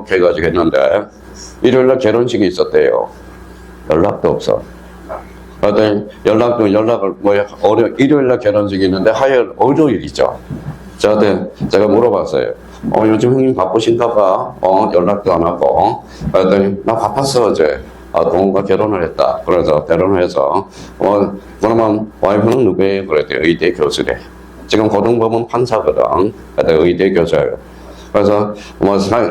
해가지고 했는데 일요일날 결혼식이 있었대요. 연락도 없어. 하여튼 연락을 일요일날 결혼식이 있는데 화요일 월요일이죠. 저한테 제가 물어봤어요. 요즘 형님 바쁘신가 봐. 연락도 안 하고. 그랬더니 나 바빴어 어제. 동훈과 결혼을 했다. 그래서 결혼을 해서 그러면 와이프는 누구예요? 그랬더니 의대 교수래. 지금 고등법원 판사거든. 그래서 의대 교수예요. 그래서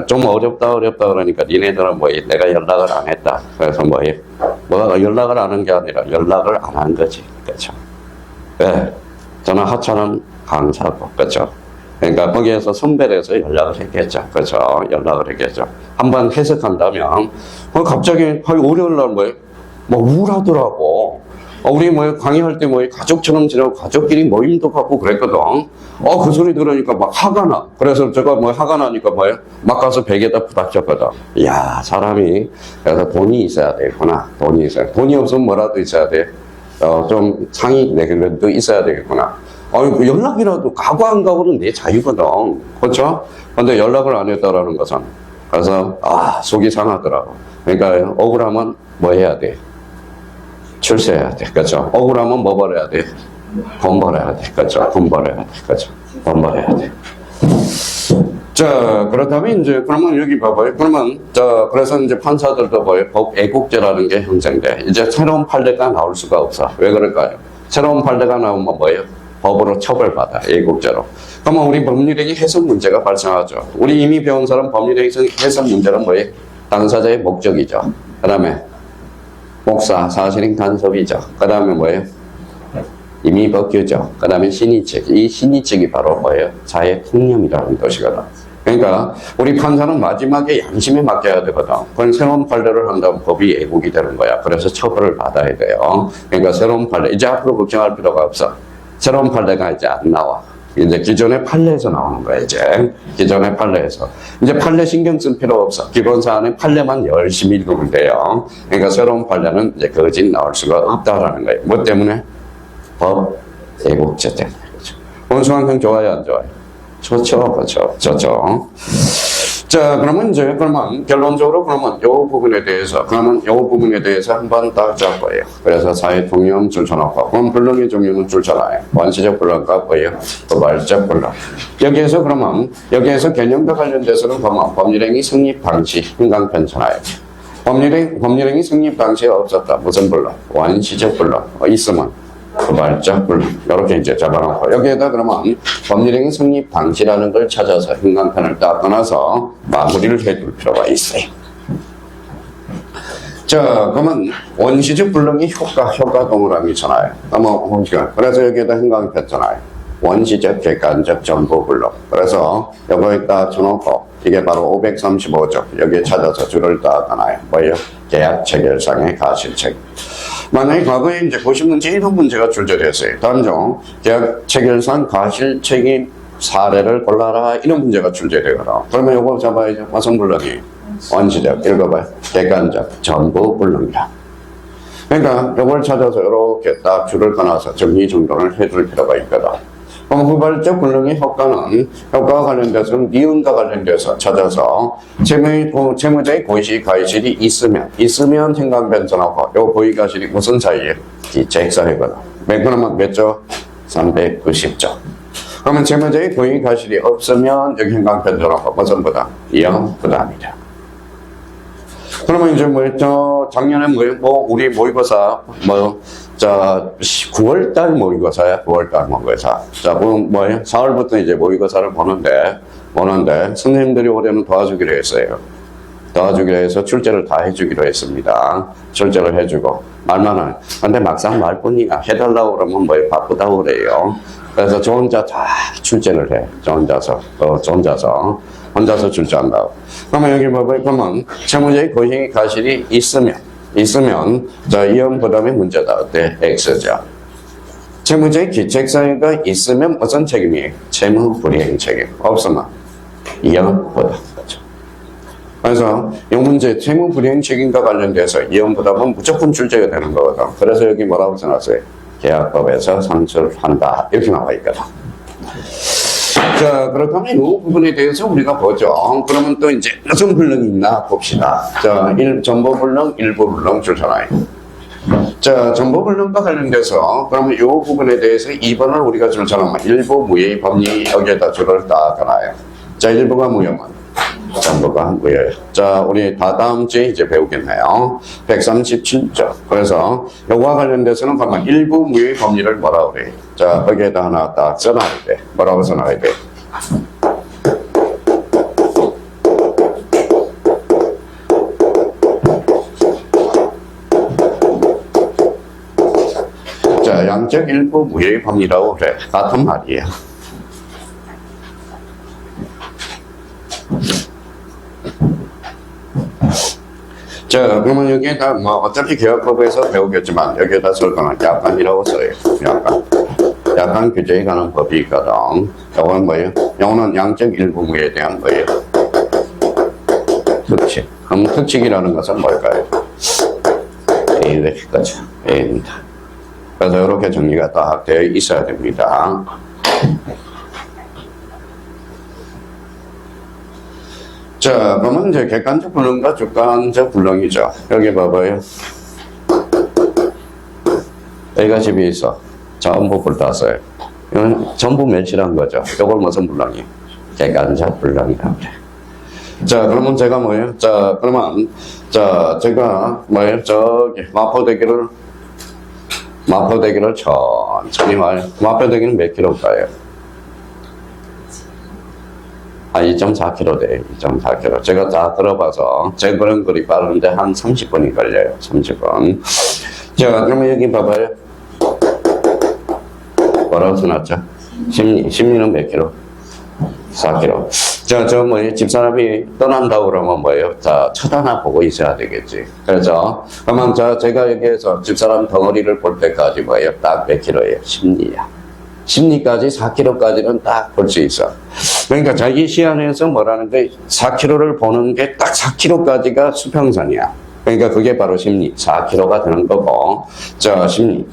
좀 어렵다 그러니까 니네들은 내가 연락을 안 했다. 그래서 뭐가 연락을 안 한 게 아니라 연락을 안 한 거지. 그렇죠? 왜? 저는 하찮은 강사고, 그렇죠? 그러니까 거기에서 선별해서 연락을 했겠죠. 그렇죠? 연락을 했겠죠. 한번 해석한다면 갑자기 월요일날 우울하더라고. 우리 강의할 때 가족처럼 지내고 가족끼리 모임도 갖고 그랬거든. 그 소리 들으니까 막 화가 나. 그래서 제가 화가 나니까 막 가서 베개에다 부닥쳤거든. 이야, 사람이 그래서 돈이 있어야 되겠구나. 돈이 없으면 뭐라도 있어야 돼. 좀 상위 레벨도 있어야 되겠구나. 연락이라도 가고 안 가고는 내 자유거든. 그렇죠? 근데 연락을 안 했다라는 것은 그래서 속이 상하더라고. 그러니까 억울하면 뭐 해야 돼? 출세해야 돼. 그렇죠? 억울하면 뭐 벌어야 돼? 돈 벌어야 돼. 그렇죠? 돈 벌어야 돼. 그렇죠? 돈 벌어야 돼. 자, 그렇다면 그러면 여기 봐봐요. 그래서 판사들도 법 애국죄라는 게 형성돼. 이제 새로운 판례가 나올 수가 없어. 왜 그럴까요? 새로운 판례가 나오면 법으로 처벌받아. 애국죄로. 그러면 우리 법률행위 해석 문제가 발생하죠. 우리 이미 배운 사람 법률행위 해석 문제는 당사자의 목적이죠. 그 다음에 목사, 사실행 간섭이죠. 그 다음에 이미 법규죠. 그 다음에 신의책. 이 신의책이 바로 자의 통념이라는 것이거든. 그러니까 우리 판사는 마지막에 양심에 맡겨야 되거든. 그건 새로운 판례를 한다면 법이 애국이 되는 거야. 그래서 처벌을 받아야 돼요. 그러니까 새로운 판례. 이제 앞으로 걱정할 필요가 없어. 새로운 판례가 이제 안 나와. 이제 기존의 판례에서 나오는 거야, 이제. 기존의 판례에서. 이제 판례 신경 쓸 필요 없어. 기본 사안의 판례만 열심히 읽으면 돼요. 그러니까 새로운 판례는 이제 거짓 나올 수가 없다라는 거예요. 뭐 때문에? 법 애국죄 때문에. 그렇죠. 원수환경 좋아요, 안 좋아요? 좋죠, 그렇죠. 좋죠. 자, 그러면 결론적으로 요 부분에 대해서 한번 딱 잡고요. 그래서 사회 통념 줄쳐놓고, 그럼 불능의 종류는 줄쳐놔요. 원시적 불능과 도발적 불능. 여기에서 개념과 관련돼서는 법률행위 성립 방식, hin강 편찬하여. 법률행위 성립 방식이 없었다. 무슨 불능? 원시적 불능. 있으면 도발적 불능. 이렇게 이제 잡아놓고, 여기에다 법률행위 성립 방식이라는 걸 찾아서 hin강편을 딱 떠나서 마무리를 해둘 필요가 있어요. 자, 그러면 원시적 불능이 효과 동그라미 잖아요. 그래서 여기에다 hin강편 잖아요. 원시적, 객관적, 전부 불능. 그래서 여기에다 쳐놓고, 이게 바로 535조. 여기에 찾아서 줄을 딱 하나요. 계약 체결상의 가실책. 만약에 과거에 이제 90문제 이런 문제가 출제됐어요. 단종, 계약 체결상 가실책임 사례를 골라라. 이런 문제가 출제되거든. 그러면 이거 잡아야죠. 화성불능이 원시적, 읽어봐요. 객관적, 전부 불능이다. 그러니까 이걸 찾아서 이렇게 딱 줄을 끊어서 정리정돈을 해줄 필요가 있거든. 그럼 후발적 불능의 효과와 관련돼서는 니은과 관련돼서 찾아서 채무자의 고의 가실이 있으면 hin강변전하고 요 고의 가실이 무슨 사이에? 기책 사이거든. 그러면 몇 조? 390조. 그러면 채무자의 고의 가실이 없으면 여기 hin강변전하고 무슨 부담? 이형 부담이다. 그러면 이제 작년에 우리 모의고사 9월달 모의고사야. 9월달 모의고사. 자, 4월부터 이제 모의고사를 보는데 선생님들이 올해는 도와주기로 했어요. 도와주기로 해서 출제를 다 해주기로 했습니다. 출제를 해주고 말만 근데 막상 말뿐이야. 해달라고 그러면 바쁘다고 그래요. 그래서 저 혼자 다 출제를 해. 혼자서 출제한다고. 그러면 여기 그러면 채무자의 고의 가실이 있으면 자, 이형 부담의 문제다. 어때? X죠. 채무자의 기책사유가 있으면 무슨 책임이에요? 채무 불이행 책임. 없으면 이형 부담. 그래서 이 문제 채무 불이행 책임과 관련돼서 이형 부담은 무조건 출제가 되는 거거든. 그래서 여기 뭐라고 써놨어요? 계약법에서 산출한다. 이렇게 나와 있거든. 자, 그렇다면 이 부분에 대해서 우리가 보죠. 그러면 또 이제 무슨 불능이 있나 봅시다. 자, 전보불능, 일부불능 주잖아요. 자, 전보불능과 관련돼서 그러면 이 부분에 대해서 2번을 우리가 줄잖아요. 일부 무예의 법리 여기에다 줄을 따잖아요. 자, 일부가 무예면 전부가 무예예요. 자, 우리 다음 주에 이제 배우겠네요. 137조. 그래서 요거와 관련돼서는 그러면 일부 무예의 법리를 뭐라고 그래요? 자, 거기에다 하나 딱 써놔야 돼. 뭐라고 써놔야 돼? 자, 양적 일부 무예의 법리라고 그래. 같은 말이에요. 자, 그러면 여기에다 뭐 어차피 개혁법에서 배우겠지만 여기에다 쓸 거는 약관이라고 써요. 약관 규제에 관한 법이 있거든. 이건 뭐예요? 이거는 양적 일부무에 대한 거예요. 특칙. 그럼 특칙이라는 것은 뭘까요? A의 거죠. A입니다. 그래서 이렇게 정리가 딱 되어 있어야 됩니다. 자, 그러면 이제 객관적 불능과 주관적 불능이죠. 여기 봐봐요. A가 집이 있어. 전부 불tas어요. 이건 전부 멸치란 거죠. 이걸 무슨 불능이에요? 객관적 불능이라고 그래. 자, 그러면 제가 뭐예요? 자, 그러면, 자, 제가 뭐예요? 저기, 마포대교를 천천히 와요. 마포대교는 몇 킬로일까요? 2.4km 돼요. 2.4km. 제가 다 들어봐서, 제 그런 거리 빠르는데 한 30분이 걸려요. 30분. 자, 그러면 여기 봐봐요. 뭐라고 써놨죠? 심리는 몇 킬로? 4km. 자, 저 뭐예요? 집사람이 떠난다고 그러면 뭐예요? 자, 쳐다나 보고 있어야 되겠지. 그래서, 그러면 제가 여기에서 집사람 덩어리를 볼 때까지 뭐예요? 딱 몇 킬로예요? 심리야. 심리까지 4km까지는 딱 볼 수 있어. 그러니까 자기 시안에서 뭐라는 게 4km를 보는 게 딱 4km까지가 수평선이야. 그러니까 그게 바로 심리. 4km가 되는 거고. 자, 심리.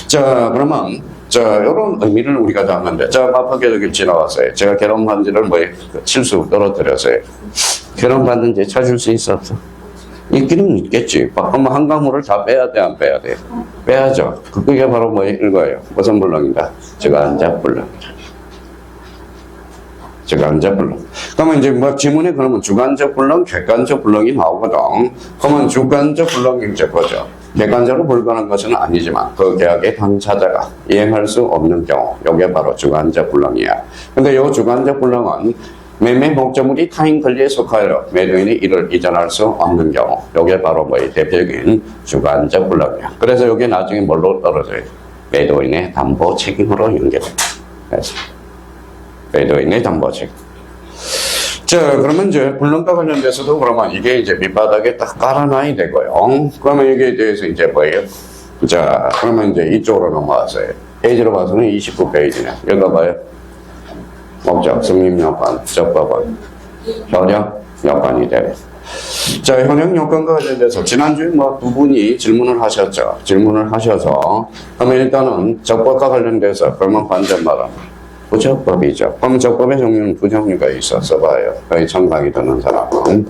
자, 그러면, 자, 요런 의미를 우리가 잡는데. 자, 마포교육을 지나왔어요. 제가 결혼 반지를 뭐에 실수 떨어뜨렸어요. 결혼 반지 찾을 수 있어, 없어? 있기는 있겠지. 그럼 한강물을 다 빼야 돼, 안 빼야 돼? 빼야죠. 그게 바로 뭐에 읽어요? 무슨 불능이다? 주관적 불능. 주관적 불능. 그러면 이제 뭐 지문에 그러면 주관적 불능, 객관적 불능이 나오거든. 그러면 주관적 불능이 이제 뭐죠? 객관적으로 불가능한 것은 아니지만 그 계약의 당사자가 이행할 수 없는 경우, 이게 바로 주관적 불능이야. 근데 이 주관적 불능은 매매 목적물이 타인 권리에 속하여 매도인이 이를 이전할 수 없는 경우, 이게 바로 뭐의 대표적인 주관적 불능이야. 그래서 이게 나중에 뭘로 떨어져요? 매도인의 담보 책임으로 연결됩니다. 그래서 매도인의 담보 책임. 자, 그러면 이제 불능과 관련돼서도 그러면 이게 이제 밑바닥에 딱 깔아놔야 되고요. 그러면 여기에 대해서 이제 뭐예요? 자, 그러면 이제 이쪽으로 넘어왔어요. 페이지로 봐서는 29페이지네. 여기 봐요. 목적, 승립요건, 적법은, 현역 요건이 되네. 자, 현역 요건과 관련돼서 지난주에 뭐 두 분이 질문을 하셨죠. 질문을 하셔서 그러면 일단은 적법과 관련돼서 그러면 반전말은 부적법이죠. 그럼 적법의 종류는 두 종류가 있어서 봐요. 거의 청강이 드는 사람은.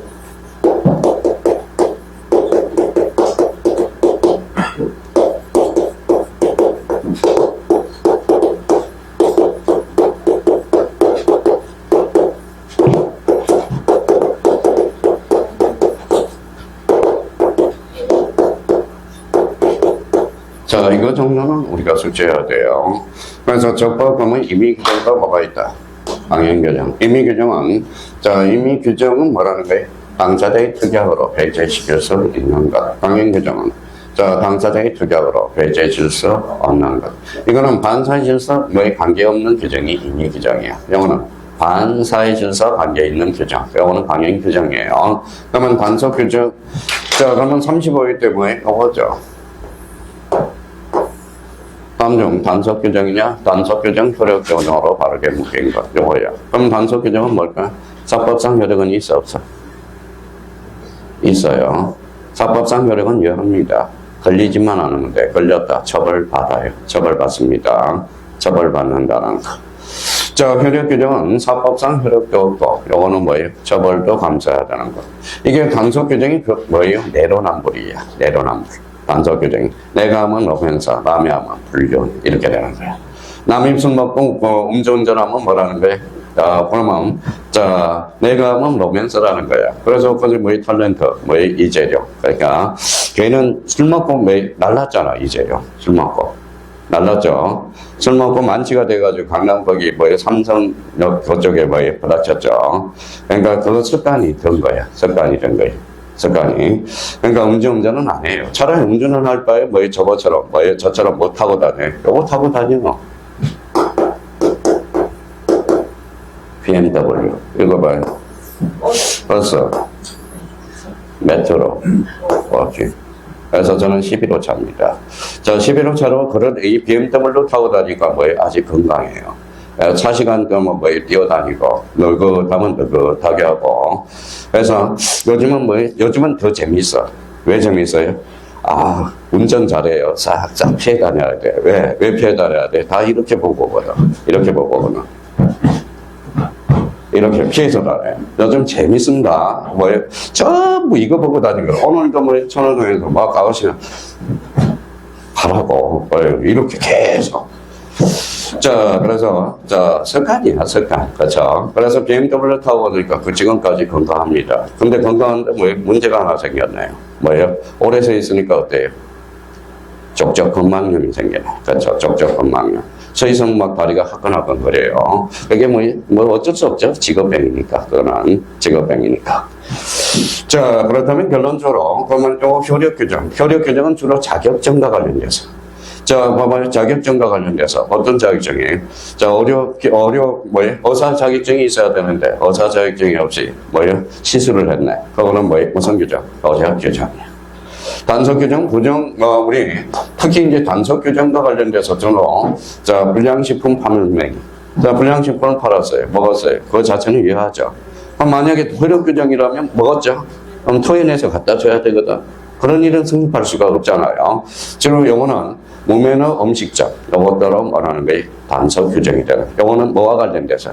자, 이거 정도는 우리가 숙지해야 돼요. 그래서 적법하면 임의규정과 뭐가 있다? 방향규정. 임의규정은, 자, 임의규정은 뭐라는 거예요? 당사자의 특약으로 배제시킬 수 있는 것. 방향규정은, 자, 당사자의 특약으로 배제해줄 수 없는 것. 이거는 반사의 질서에 관계없는 규정이 임의규정이야. 이거는 반사의 질서 관계있는 규정. 이거는 방향규정이에요. 그러면 단속규정. 자, 그러면 35일 때 뭐예요? 이거죠. 다음 중 단속 규정이냐? 단속 규정 효력 규정으로 바르게 묶인 것. 요거야. 그럼 단속 규정은 뭘까? 사법상 효력은 있어 없어? 있어요. 사법상 효력은 유효합니다. 걸리지만 않으면 돼. 걸렸다. 처벌받아요. 처벌받습니다. 처벌받는다는 거. 자, 효력 규정은 사법상 효력도 없고, 요거는 뭐예요? 처벌도 감수해야 되는 거. 이게 단속 규정이 뭐예요? 내로남불이야. 내로남불. 단속 규정이. 내가 하면 노행사, 남이 하면 불륜. 이렇게 되는 거야. 남이 술 먹고 음주운전하면 뭐라는 거야? 그러면, 자, 내가 하면 로맨스라는 거야. 그래서, 그것이 뭐의 탤런트, 뭐의 이재력. 그러니까, 걔는 술 먹고 날랐잖아, 이재력. 술 먹고. 날랐죠. 술 먹고 만취가 돼가지고 강남 거기 뭐에 삼성역 그쪽에 뭐에 부닥쳤죠. 그러니까 그거 습관이 된 거야. 습관이 된 거야. 습관이. 그러니까 음주운전은 안 해요. 차라리 음주는 할 바에 뭐에 저처럼 못 타고 다녀. 요거 타고 다녀. BMW. 이거 봐요. 버스. 메트로. 오케이. 그래서 저는 11호차입니다. 자, 11호차로 그런 이 BMW로 타고 다니까 뭐예요? 아직 건강해요. 4시간 동안 뭐예요? 뛰어다니고, 느긋하면 느긋하게 하고. 그래서 요즘은 뭐예요? 요즘은 더 재밌어. 왜 재밌어요? 아, 운전 잘해요. 싹싹 피해 다녀야 돼. 왜 피해 다녀야 돼? 다 이렇게 보고 오거든. 이렇게 보고 오거든. 이렇게 피해서 다녀요. 요즘 재밌습니다. 뭐예요? 전부 이거 보고 다니고, 오늘도 뭐 천호동에서 막 가시면 하라고, 뭐예요? 이렇게 계속. 자, 그래서, 자, 습관이야, 습관. 그렇죠? 그래서 BMW 타고 보니까 그 지금까지 건강합니다. 근데 건강한데 뭐 문제가 하나 생겼네요. 뭐예요? 오래 서 있으니까 어때요? 족저근막염이 생기네. 그렇죠? 족저근막염. 서 있으면 막 다리가 화끈화끈 거려요. 그게 뭐 어쩔 수 없죠. 직업병이니까. 그거는 직업병이니까. 자, 그렇다면 결론적으로, 그러면 요 효력 규정. 효력 규정은 주로 자격증과 관련돼서. 자, 봐봐요. 자격증과 관련돼서. 어떤 자격증이에요? 자, 의사 자격증이 있어야 되는데, 의사 자격증이 없이, 시술을 했네. 그거는 무슨 규정? 의학 규정이야. 단속 규정, 우리, 특히 이제 단속 규정과 관련돼서 저는, 자, 불량식품 판매기. 자, 불량식품을 팔았어요. 먹었어요. 그거 자체는 이해하죠. 그럼 만약에 효력 규정이라면 먹었죠? 그럼 토해내서 갖다 줘야 되거든. 그런 일은 성립할 수가 없잖아요. 지금 요거는 무면허 음식점, 요것들로 말하는 게 단속 규정이 되는. 요거는 뭐와 관련돼서?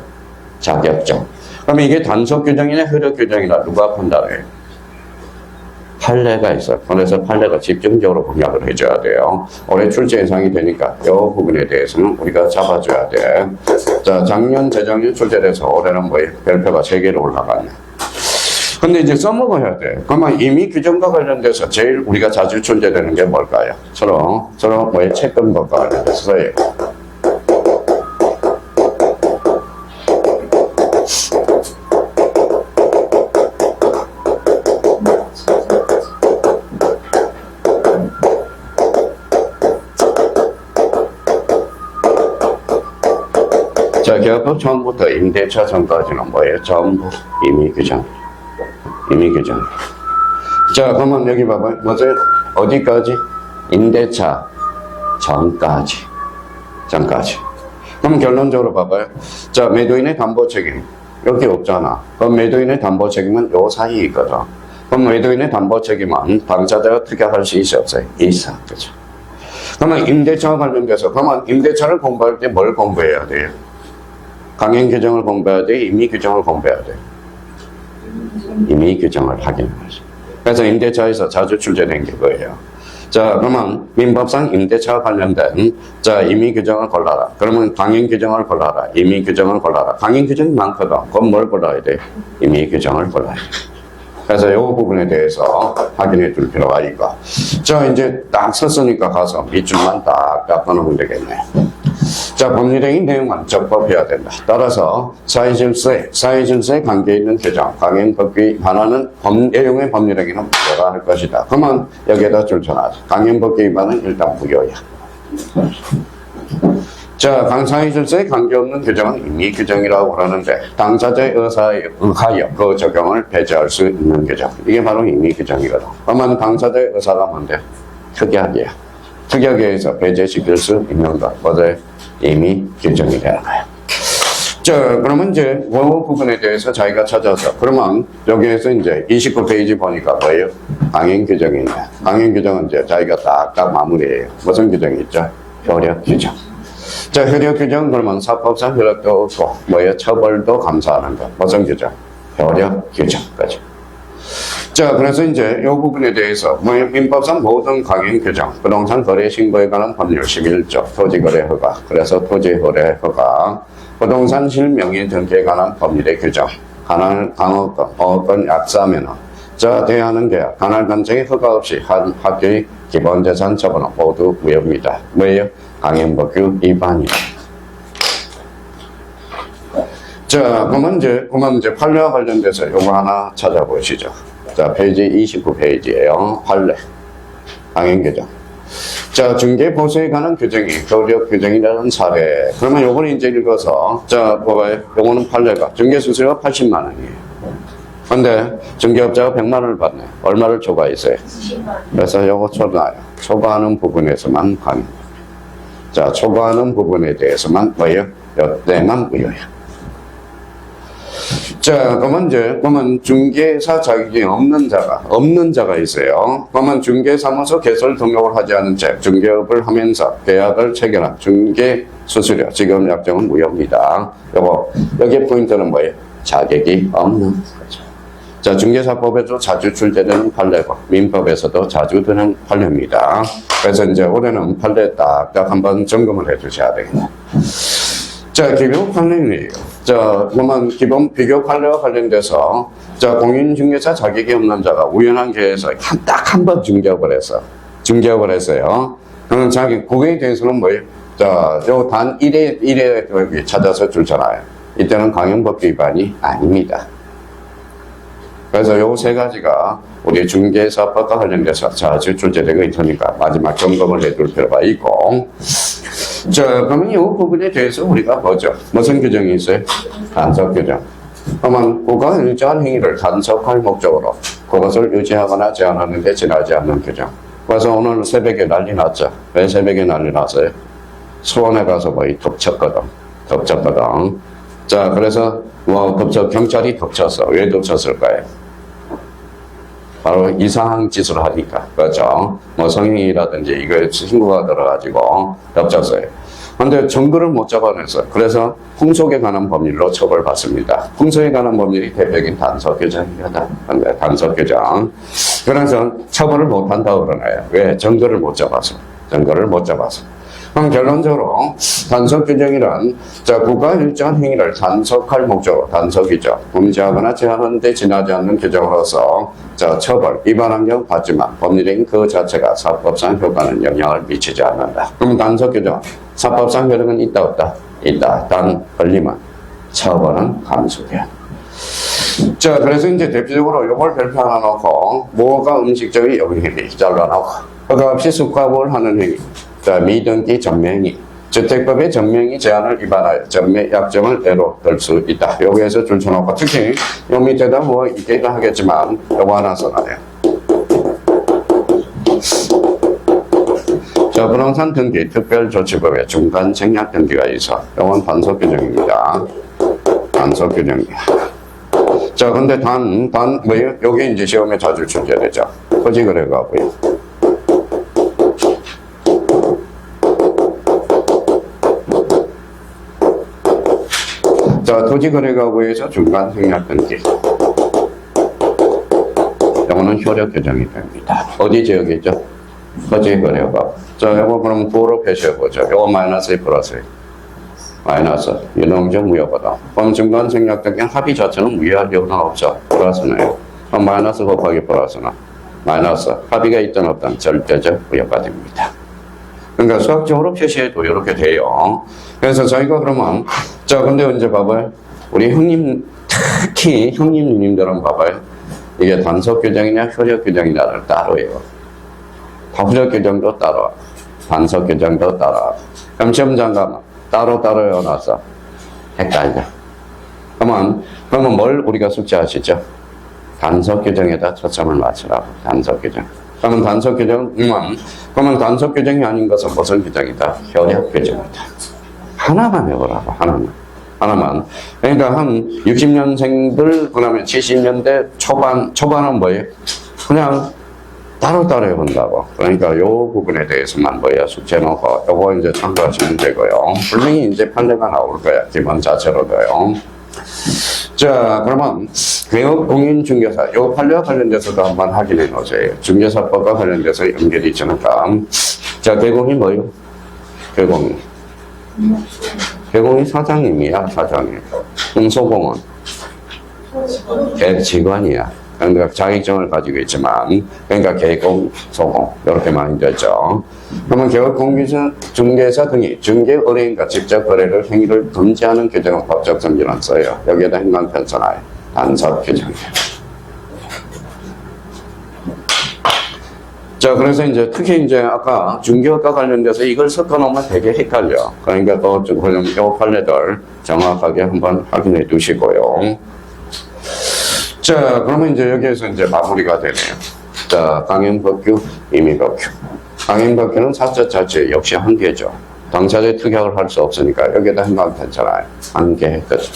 자격증. 그러면 이게 단속 규정이냐, 효력 규정이냐, 누가 판단해요? 판례가 있어요. 그래서 판례가 집중적으로 공략을 해줘야 돼요. 올해 출제 예상이 되니까 이 부분에 대해서는 우리가 잡아줘야 돼. 자, 작년, 재작년 출제돼서 올해는 별표가 3개로 올라갔네. 근데 이제 써먹어야 돼. 그러면 이미 규정과 관련돼서 제일 우리가 자주 출제되는 게 뭘까요? 서로 채권 것과 관련돼서 써요. 자, 개업법 처음부터 임대차 전까지는 전부 임의 규정. 임의 규정. 자, 그러면 여기 봐봐요. 뭐죠? 어디까지? 임대차 전까지. 그럼 결론적으로 봐봐요. 자, 매도인의 담보 책임. 여기 없잖아. 그럼 매도인의 담보 책임은 요 사이에 있거든. 그럼 매도인의 담보 책임은 당사자가 특약할 수 있어, 없어요? 있어. 그죠? 그러면 임대차와 관련돼서, 그러면 임대차를 공부할 때 뭘 공부해야 돼요? 강행 규정을 공부해야 돼? 임의 규정을 공부해야 돼? 임의 규정을 확인하죠. 그래서 임대차에서 자주 출제된 게 그거예요. 자, 그러면 민법상 임대차와 관련된 임의 규정을 골라라. 그러면 강행 규정을 골라라. 임의 규정을 골라라. 강행 규정이 많거든. 그럼 뭘 골라야 돼? 임의 규정을 골라야 돼. 그래서 이 부분에 대해서 확인해 줄 필요가 있고. 자, 이제 딱 썼으니까 가서 밑줄만 딱 닦아놓으면 되겠네. 자, 법률행위 내용만 적법해야 된다. 따라서 사회질서에 관계있는 규정, 강행법규에 반하는 내용의 법률행위는 무효가 할 것이다. 그러면 여기에다 줄쳐놔서 강행법규에 반은 일단 무효야. 자, 사회질서에 관계없는 규정은 임의 규정이라고 그러는데 당사자의 의사에 의하여 그 적용을 배제할 수 있는 규정. 이게 바로 임의 규정이거든. 그러면 당사자의 의사가 뭔데? 특약이야. 특약에 의해서 배제시킬 수 있는 것. 뭐죠? 임의 규정이 되는 거야. 자, 그러면 이제 그 부분에 대해서 자기가 찾아서 그러면 여기에서 이제 29페이지 보니까 뭐예요? 강행 규정이 있네. 강행 규정은 이제 자기가 딱딱 마무리해요. 무슨 규정이 있죠? 효력 규정. 자, 효력 규정 그러면 사법상 효력도 없고 뭐예요? 처벌도 감사하는 거. 무슨 규정? 효력 규정까지. 자, 그래서 이제 이 부분에 대해서 뭐 민법상 모든 강행 규정, 부동산 거래 신고에 관한 법률 11조, 토지거래 허가, 그래서 토지거래 허가, 부동산 실명의 등기에 관한 법률의 규정, 강화권, 어권 약사면허, 자, 대하는 계약, 관할단체의 허가 없이 한 학교의 기본재산 처분은 모두 무효입니다. 뭐예요? 강행법규 위반이다. 자, 그러면 이제 판례와 관련돼서 요거 하나 찾아보시죠. 자, 페이지 29페이지예요. 판례. 강행규정. 자, 중개보수에 관한 규정이 효력 규정이라는 사례. 그러면 요걸 이제 읽어서, 자, 봐봐요. 요거는 판례가 중개수수료가 80만 원이에요. 근데 중개업자가 100만 원을 받네. 얼마를 초과했어요? 90만. 그래서 요거 초과해요. 초과하는 부분에서만 강행. 자, 초과하는 부분에 대해서만 뭐예요? 이때만 무효예요. 자, 그러면 중개사 자격이 없는 자가 있어요. 그러면 중개사무소 개설 등록을 하지 않은 채 중개업을 하면서 계약을 체결한 중개 수수료 지급 약정은 무효입니다. 여기 포인트는 뭐예요? 자격이 없는 거죠. 자, 중개사법에도 자주 출제되는 판례고 민법에서도 자주 드는 판례입니다. 그래서 이제 올해는 판례 딱딱 한번 점검을 해 주셔야 되겠네요. 자, 기본 판례이에요. 자, 그러면 기본 비교 판례와 관련돼서, 자, 공인중개사 자격이 없는 자가 우연한 기회에서 딱 한 번 중개업을 했어요. 그러면 그거에 대해서는 뭐예요? 자, 요 단 1회 찾아서 줄잖아요. 이때는 강행법 위반이 아닙니다. 그래서 요 세 가지가 우리 중개사법과 관련돼서 자주 출제되고 있으니까 마지막 점검을 해둘 필요가 있고, 자, 그러면 이 부분에 대해서 우리가 보죠. 무슨 규정이 있어요? 단속 규정. 그러면 그가 일정한 행위를 단속할 목적으로 그것을 유지하거나 제한하는데 지나지 않는 규정. 그래서 오늘 새벽에 난리 났죠. 왜 새벽에 난리 났어요? 수원에 가서 덮쳤거든. 자, 그래서 경찰이 덮쳤어. 왜 덮쳤을까요? 바로 이상한 짓을 하니까. 그렇죠? 성인이라든지 이거 신고가 들어가지고 덮쳤어요. 근데 증거를 못 잡아내서 그래서 풍속에 관한 법률로 처벌받습니다. 풍속에 관한 법률이 대표적인 단속 규정입니다. 단속 규정. 그래서 처벌을 못 한다고 그러나요? 왜? 증거를 못 잡아서. 그럼 결론적으로 단속 규정이란 자, 국가 일정한 행위를 단속할 목적으로 단속이죠. 금지하거나 제한하는 데 지나지 않는 규정으로서 자, 처벌, 위반한 경우 받지만 법률인 그 자체가 사법상 효과는 영향을 미치지 않는다. 그럼 단속 규정, 사법상 효력은 있다 없다? 있다. 단 걸리면 처벌은 감수돼요. 자, 그래서 이제 대표적으로 요걸 별표 하나 놓고 뭐가 음식적인 영행이 잘라놓고 허가 없이 숙박을 하는 행위. 자, 미등기 전매행위. 주택법의 전매행위 제한을 위반하여 전매 약정을 애로 들 수 있다. 여기에서 줄쳐놓고 특히 요 밑에다 있기도 하겠지만 요거 하나 써놔요. 자, 부동산 등기 특별조치법에 중간 생략 등기가 있어. 요건 단속 규정입니다. 단속 규정이야. 자, 근데 뭐예요? 요게 이제 시험에 자주 출제되죠. 토지거래가고요. 자, 토지거래가구에서 중간 생략 등기. 이거는 효력 규정이 됩니다. 어디 지역이죠? 토지거래가구. 자, 이거 그럼 구로 표시해보죠. 이거 마이너스 플러스. 마이너스. 유동적 무효거든. 그럼 중간 생략 등기 합의 자체는 무효할 이유는 없죠. 플러스네요. 그럼 마이너스 곱하기 플러스는 마이너스. 합의가 있든 없든 절대적 무효가 됩니다. 그러니까 수학적으로 표시해도 이렇게 돼요. 그래서 저희가 그러면, 자, 근데 이제 봐봐요. 우리 형님, 특히 형님, 누님들은 봐봐요. 이게 단속 규정이냐, 효력 규정이냐를 따로 해요. 효력 규정도 따로, 단속 규정도 따로. 그럼 시험장 가면 따로 해놨어. 헷갈려. 그러면 뭘 우리가 숙지하시죠? 단속 규정에다 초점을 맞추라고. 단속 규정. 그러면 단속 규정은, 그러면 단속 규정이 아닌 것은 무슨 규정이다? 효력 규정이다. 하나만 해보라고, 하나만. 그러니까 한 60년생들, 그 다음에 70년대 초반은 뭐예요? 그냥 따로따로 해본다고. 그러니까 요 부분에 대해서만 뭐야 숙제 놓고 요거 이제 참고하시면 되고요. 분명히 이제 판례가 나올 거야. 기본 자체로도요. 자, 그러면 개업공인중개사 요 판례와 관련돼서도 한번 확인해 놓으세요. 중개사법과 관련돼서 연결이 있으니까. 자, 개공이 뭐예요? 개공이. 개공이 사장님이야, 사장님. 소공은 직원이야. 그러니까 자격증을 가지고 있지만, 그러니까 개공, 소공 이렇게 많이 되죠. 그러면 개업공인중개사 등이 중개 의뢰인과 직접 거래를 행위를 금지하는 규정은 법적 성질은 써요. 여기에다 행방편성하에 단서 규정이에요. 자, 그래서 이제 특히 이제 아까 중개업과 관련돼서 이걸 섞어 놓으면 되게 헷갈려. 그러니까 또 좀 요 판례들 정확하게 한번 확인해 두시고요. 자, 그러면 이제 여기에서 이제 마무리가 되네요. 자, 강행법규, 임의법규. 강행법규는 사적 자체 역시 한계죠. 당사자의 특약을 할 수 없으니까 여기에다 행방편성하에 한계 거죠.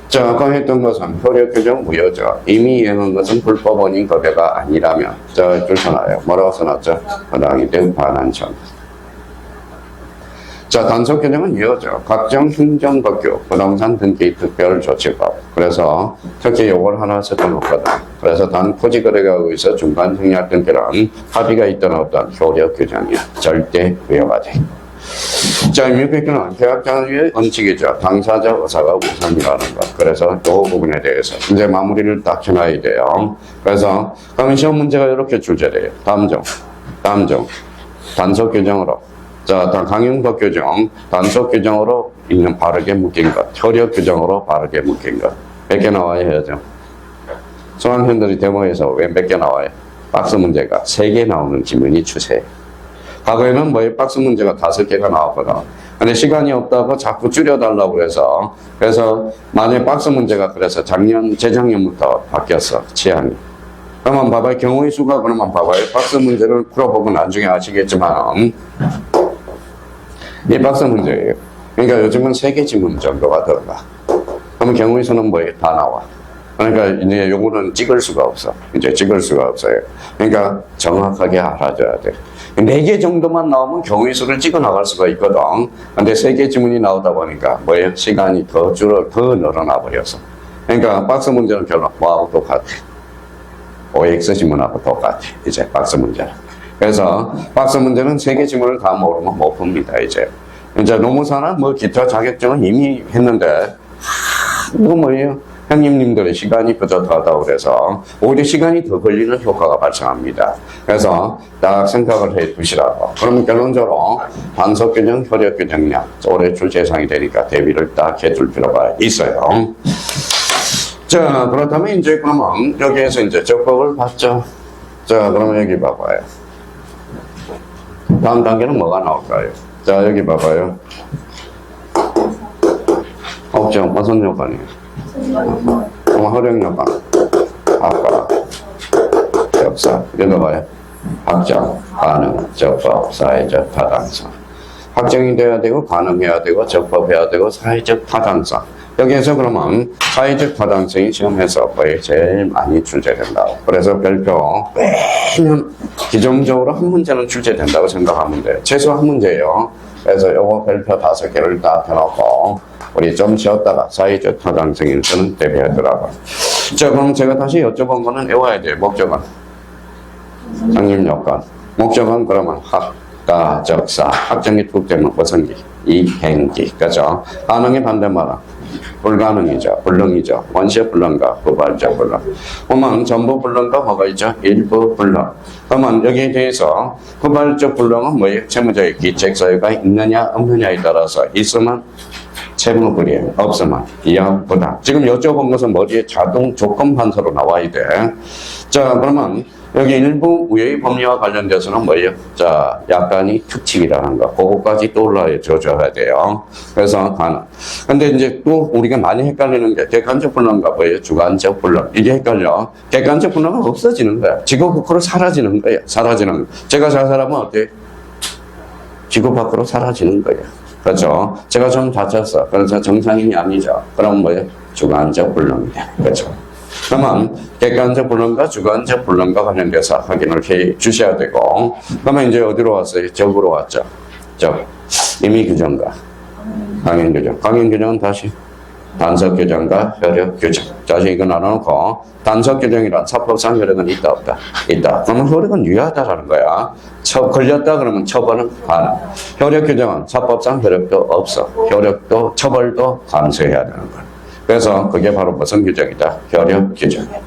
자, 아까 했던 것은 효력규정 무효죠. 이미 이행한 것은 불법 원인 거래가 아니라면 자, 줄 써놔요. 뭐라고 써놨죠? 허당이 된 반환청. 자, 단속 규정은 이어져. 각종 행정법규, 부동산 등기 특별조치법. 그래서 특히 요걸 하나 써놓거든. 그래서 단 토지거래가 하고 있어 중간 생략 등기란 합의가 있든 없든 효력 규정이야. 절대 부여가 돼. 자, 임의법규는 계약자의 원칙이죠. 당사자 의사가 우선이라는 것. 그래서 이 부분에 대해서 이제 마무리를 딱 해놔야 돼요. 그래서 그러면 시험 문제가 이렇게 출제돼요. 다음 중 단속 규정으로. 자, 강행법 규정, 단속 규정으로 있는 바르게 묶인 것, 효력 규정으로 바르게 묶인 것. 몇 개 나와야 해야죠. 수강생들이 데모에서 왜 몇 개 나와요? 박스 문제가 3개 나오는 지문이 추세예요. 과거에는 뭐 박스 문제가 5개가 나왔거든. 근데 시간이 없다고 자꾸 줄여달라고 그래서 만약 박스 문제가 그래서 재작년부터 바뀌었어, 취향이. 그러면 봐봐요. 경우의 수가 그러면 봐봐요. 박스 문제를 풀어보고 나중에 아시겠지만, 이 박스 문제예요. 그러니까 요즘은 3개 지문 정도가 들어가. 그러면 경우의 수는 뭐예요? 다 나와. 그러니까 이제 요거는 찍을 수가 없어. 이제 찍을 수가 없어요. 그러니까 정확하게 알아줘야 돼. 4개 정도만 나오면 경우의 수를 찍어 나갈 수가 있거든. 근데 3개 지문이 나오다 보니까 뭐예요? 시간이 더 늘어나 버려서. 그러니까 박스 문제는 결론 뭐하고 똑같아. OX 지문하고 똑같아. 이제 박스 문제는. 그래서 박스 문제는 3개 지문을 다 모르면 못 풉니다. 이제 노무사나 뭐 기타 자격증은 이미 했는데 이거 뭐예요? 형님님들의 시간이 부족하다고 그래서 오히려 시간이 더 걸리는 효과가 발생합니다. 그래서 딱 생각을 해 두시라고. 그러면 결론적으로 단속 규정, 효력 규정량 올해 출제 예상이 되니까 대비를 딱 해둘 필요가 있어요. 자, 그렇다면 이제 그러면 여기에서 이제 적법을 봤죠. 자, 그러면 여기 봐봐요. 다음 단계는 뭐가 나올까요? 자, 여기 봐봐요. 업종, 무슨 요건이에요? 허용 요건. 아까, 역사. 이거 봐요. 확정, 가능, 적법, 사회적 타당성. 확정이 돼야 되고, 가능해야 되고, 적법해야 되고, 사회적 타당성. 여기에서 그러면 사회적 타당성이 시험에서 거의 제일 많이 출제된다고. 그래서 별표 매년 기존적으로 한 문제는 출제된다고 생각하면 돼요. 최소 한 문제예요. 그래서 요거 별표 5개를 딱 해놓고 우리 좀 쉬었다가 사회적 타당성에서는 대비하더라고요. 자, 그럼 제가 다시 여쭤본 거는 외워야 돼요. 목적은 상임 요건. 목적은 그러면 학가, 적사, 학정이 툭 되면 무슨 기? 이행기. 그죠? 가능의 반대말은 불가능이죠. 불능이죠. 원시적 불능과 후발적 불능. 그러면 전부 불능과 뭐가 있죠? 일부 불능. 그러면 여기에 대해서 후발적 불능은 뭐예요? 채무자의 기책 사유가 있느냐 없느냐에 따라서 있으면 채무 불이행, 없으면 이양 부당. 지금 여쭤본 것은 머리에 자동 조건 판서로 나와야 돼. 자, 그러면 여기 일부 우회의 법리와 관련돼서는 뭐예요? 자, 약간이 특칙이라는 거. 그거까지 떠올려줘야 돼요. 그래서 가능. 근데 이제 또 우리가 많이 헷갈리는 게 객관적 불능과 뭐예요? 주관적 불능. 이게 헷갈려. 객관적 불능은 없어지는 거야. 지구 밖으로 사라지는 거야. 사라지는 거. 제가 잘 살아면 어때? 지구 밖으로 사라지는 거예요. 그렇죠? 제가 좀 다쳤어. 그래서 정상인이 아니죠. 그럼 뭐예요? 주관적 불능이야. 그렇죠? 그러면 객관적 불능과 주관적 불능과 관련돼서 확인을 해 주셔야 되고, 그러면 이제 어디로 왔어요? 적으로 왔죠. 적. 임의 규정과 강행 규정. 강행 규정은 다시 단석 규정과 효력 규정. 다시 이거 나눠놓고, 단석 규정이란 사법상 효력은 있다 없다? 있다. 그러면 효력은 유효하다라는 거야. 걸렸다 그러면 처벌은 가능. 효력 규정은 사법상 효력도 없어. 효력도 처벌도 감수해야 되는 거야. 그래서 그게 바로 무슨 규정이다? 효력 규정이야.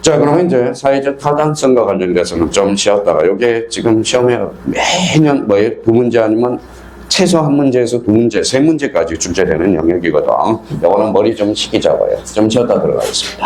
자, 그러면 이제 사회적 타당성과 관련돼서는 좀 쉬었다가, 요게 지금 시험에 매년 뭐예요? 2문제 아니면 최소 1문제에서 2문제, 3문제까지 출제되는 영역이거든. 요거는 머리 좀 식히 잡아요. 좀 쉬었다 들어가겠습니다.